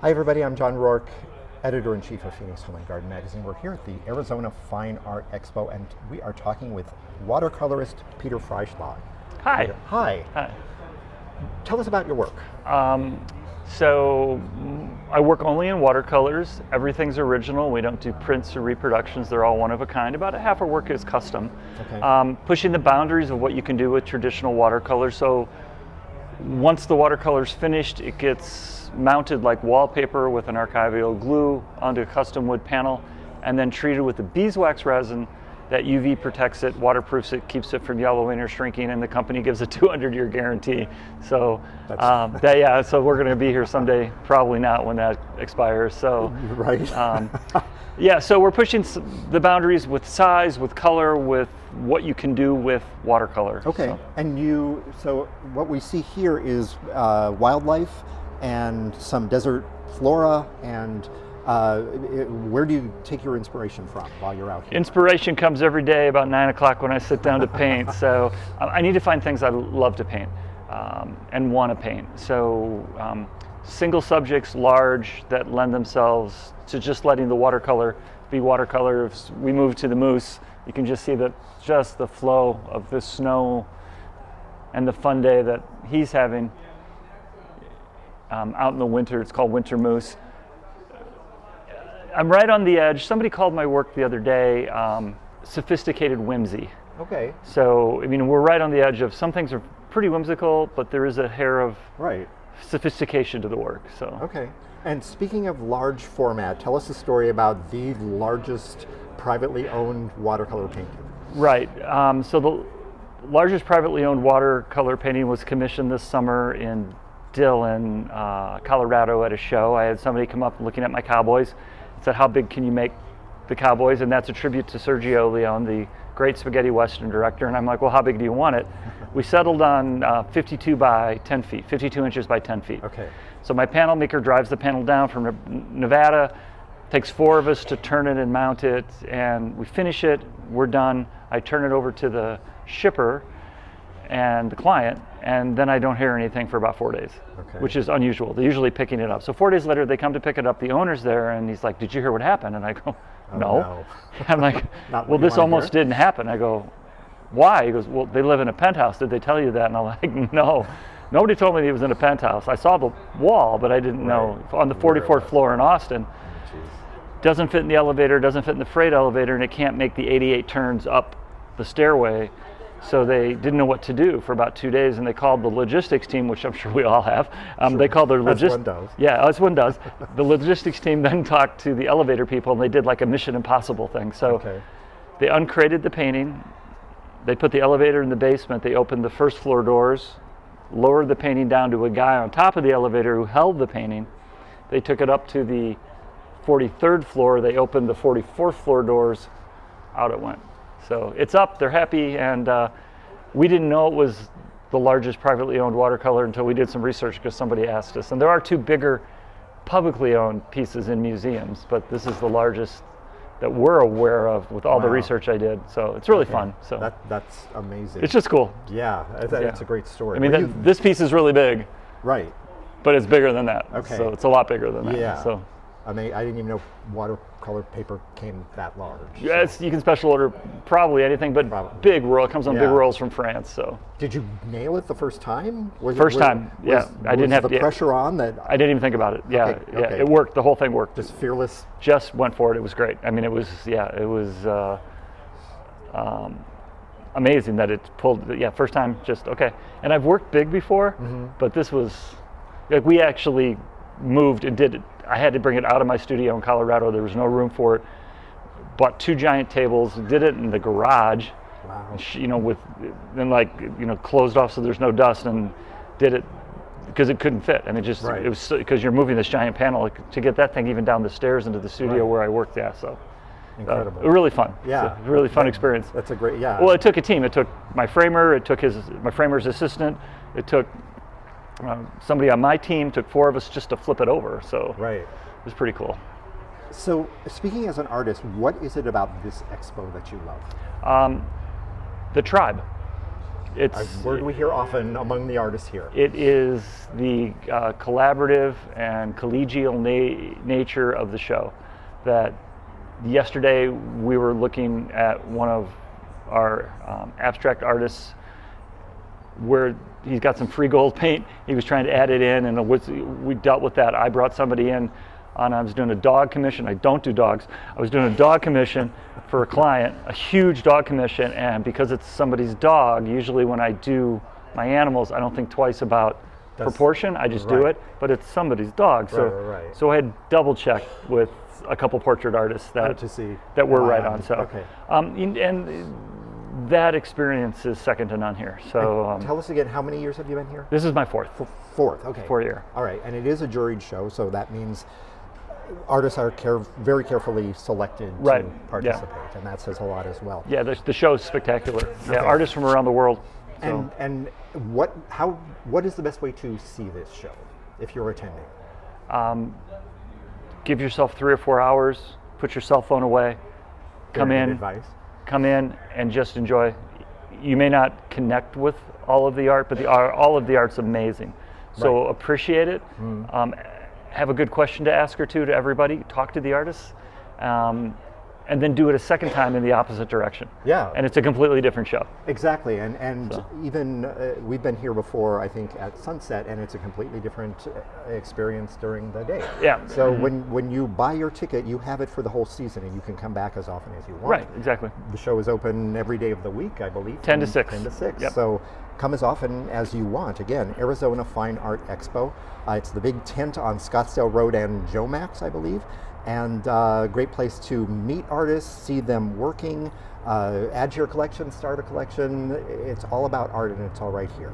Hi everybody, I'm John Rourke, Editor-in-Chief of Phoenix Home and Garden Magazine. We're here at the Arizona Fine Art Expo and we are talking with watercolorist Peter Freischlag. Hi. Peter, hi. Hi. Tell us about your work. So I work only in watercolors. Everything's original. We don't do prints or reproductions. They're all one of a kind. About half our work is custom. Okay. Pushing the boundaries of what you can do with traditional watercolors. So once the watercolor's finished, it gets mounted like wallpaper with an archival glue onto a custom wood panel and then treated with the beeswax resin that UV protects it, waterproofs it, keeps it from yellowing or shrinking, and the company gives a 200-year guarantee. So, so we're going to be here someday, probably not when that expires. So, right. So we're pushing the boundaries with size, with color, with what you can do with watercolor. Okay, so what we see here is wildlife and some desert flora and where do you take your inspiration from while you're out here? Inspiration comes every day about 9 o'clock when I sit down to paint. So I need to find things I love to paint and want to paint. So single subjects, large, that lend themselves to just letting the watercolor be watercolor. If we move to the moose, you can just see just the flow of the snow and the fun day that he's having out in the winter. It's called winter moose. I'm right on the edge. Somebody called my work the other day sophisticated whimsy. Okay. So, I mean, we're right on the edge of some things are pretty whimsical, but there is a hair of sophistication to the work. So. Okay. And speaking of large format, tell us a story about the largest privately owned watercolor painting. Right. So the largest privately owned watercolor painting was commissioned this summer in Dillon, Colorado at a show. I had somebody come up looking at my cowboys and said, how big can you make the cowboys? And that's a tribute to Sergio Leone, the great spaghetti western director. And I'm like, well, how big do you want it? We settled on 52 by 10 feet, 52 inches by 10 feet. Okay. So my panel maker drives the panel down from Nevada, takes 4 of us to turn it and mount it, and we finish it, we're done. I turn it over to the shipper and the client, and then I don't hear anything for about 4 days, which is unusual. They're usually picking it up. So 4 days later, they come to pick it up. The owner's there, and he's like, did you hear what happened? And I go, no. I'm like, well, this almost didn't happen. I go, why? He goes, well, they live in a penthouse. Did they tell you that? And I'm like, no. Nobody told me he was in a penthouse. I saw the wall, but I didn't know. On the 44th floor in Austin. Doesn't fit in the elevator, doesn't fit in the freight elevator, and it can't make the 88 turns up the stairway. So they didn't know what to do for about 2 days, and they called the logistics team, which I'm sure we all have. They called their logistics. As one does. Yeah, as one does. The logistics team then talked to the elevator people, and they did like a Mission Impossible thing. So they uncrated the painting. They put the elevator in the basement. They opened the first floor doors, lowered the painting down to a guy on top of the elevator who held the painting. They took it up to the 43rd floor. They opened the 44th floor doors. Out it went. So it's up, they're happy, and we didn't know it was the largest privately owned watercolor until we did some research because somebody asked us. And there are 2 bigger publicly owned pieces in museums, but this is the largest that we're aware of with all the research I did. So it's really fun. So that's amazing. It's just cool. Yeah, it's a great story. I mean, this piece is really big. Right. But it's bigger than that. Okay. So it's a lot bigger than that. Yeah. So. I didn't even know watercolor paper came that large. Yes, you can special order probably anything, but big roll. It comes on big rolls from France. So. Did you nail it the first time? First time, yeah. I didn't have the pressure on that. I didn't even think about it. Yeah, Okay. It worked. The whole thing worked. Just fearless. Just went for it. It was great. I mean, it was amazing that it pulled. Yeah, first time, just okay. And I've worked big before, but this was like we actually moved and did it. I had to bring it out of my studio in Colorado. There was no room for it. Bought 2 giant tables, did it in the garage. Wow. With closed off so there's no dust, and did it because it couldn't fit. And it was because you're moving this giant panel to get that thing even down the stairs into the studio where I worked. Yeah, so incredible. Really fun. Yeah, really fun experience. That's a great. Yeah. Well, it took a team. It took my framer. It took my framer's assistant. It took somebody on my team. Took 4 of us just to flip it over. So it was pretty cool. So speaking as an artist, what is it about this expo that you love? The tribe. It's A word we hear often among the artists here. It is the collaborative and collegial nature of the show. That yesterday we were looking at one of our abstract artists where he's got some free gold paint. He was trying to add it in, and we dealt with that. I brought somebody in, and I was doing a dog commission. I don't do dogs. I was doing a dog commission for a client, a huge dog commission, and because it's somebody's dog, usually when I do my animals, I don't think twice about proportion. I just do it, but it's somebody's dog. So I had double checked with a couple portrait artists that were right on. So, okay. And that experience is second to none here. So tell us again, how many years have you been here? This is my fourth. Fourth, okay. Fourth year. All right, and it is a juried show, so that means artists are very carefully selected to participate, and that says a lot as well. Yeah, the show is spectacular. Yeah, artists from around the world. So. And what is the best way to see this show if you're attending? Give yourself 3 or 4 hours. Put your cell phone away. Come in and just enjoy. You may not connect with all of the art, but all of the art's amazing. So appreciate it. Have a good question to ask or two to everybody. Talk to the artists. And then do it a second time in the opposite direction. Yeah. And it's a completely different show. Exactly, and even we've been here before, I think, at sunset, and it's a completely different experience during the day. Yeah. So when you buy your ticket, you have it for the whole season, and you can come back as often as you want. Right, exactly. The show is open every day of the week, I believe. 10 to 6. 10 to 6. Yep. So come as often as you want. Again, Arizona Fine Art Expo. It's the big tent on Scottsdale Road and Jomax, I believe. And great place to meet artists, see them working, add to your collection, start a collection. It's all about art, and it's all right here.